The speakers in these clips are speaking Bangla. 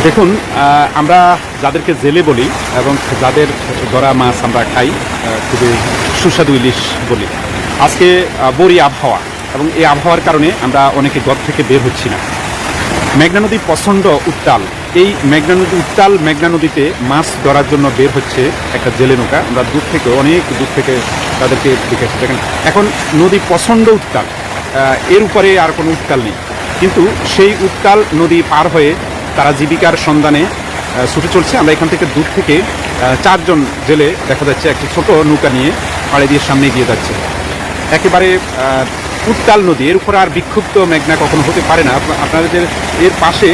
দেখুন, আমরা যাদেরকে জেলে বলি এবং যাদের ধরা মাছ আমরা খাই, খুবই সুস্বাদু ইলিশ বলি। আজকে বড়ি আবহাওয়া এবং এই আবহাওয়ার কারণে আমরা অনেকে ঘর থেকে বের হচ্ছি না। মেঘনা নদী প্রচণ্ড উত্তাল। এই মেঘনা নদীতে মাছ ধরার জন্য বের হচ্ছে একটা জেলে নৌকা। আমরা অনেক দূর থেকে তাদেরকে দেখেছি। দেখেন, এখন নদী প্রচণ্ড উত্তাল, এর উপরে আর কোনো উত্তাল নেই, কিন্তু সেই উত্তাল নদী পার হয়ে তারা জীবিকার সন্ধানে ছুটে চলছে। আমরা এখান থেকে দূর থেকে 4 জন জেলে দেখা যাচ্ছে একটি ছোট নৌকা নিয়ে পাড়ে দিয়ে সামনে এগিয়ে যাচ্ছে। একেবারে উত্তাল নদী, এর উপর আর বিক্ষুব্ধ মেঘনা কখনো হতে পারে না। আপনাদের এর পাশে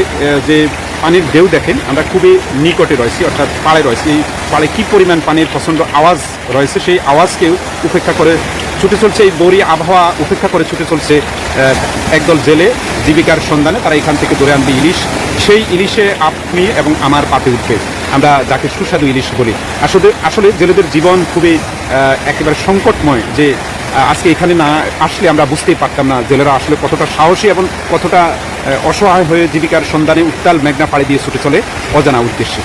যে পানির ঢেউ দেখেন, আমরা খুবই নিকটে রয়েছি, অর্থাৎ পাড়ে রয়েছি। এই পাড়ে কী পরিমাণ পানির প্রচণ্ড আওয়াজ রয়েছে, সেই আওয়াজকেও উপেক্ষা করে ছুটে চলছে, এই বড়ি আবহাওয়া উপেক্ষা করে ছুটে চলছে একদল জেলে জীবিকার সন্ধানে। তারা এখান থেকে ধরে আনবে ইলিশ। সেই ইলিশে আপনি এবং আমার পাতে উঠবে, আমরা যাকে সুস্বাদু ইলিশ বলি। আসলে জেলেদের জীবন খুবই একেবারে সংকটময়, যে আজকে এখানে না আসলে আমরা বুঝতেই পারতাম না জেলেরা আসলে কতটা সাহসী এবং কতটা অসহায় হয়ে জীবিকার সন্ধানে উত্তাল মেঘনা পাড়ি দিয়ে ছুটে চলে অজানা উদ্দেশ্যে।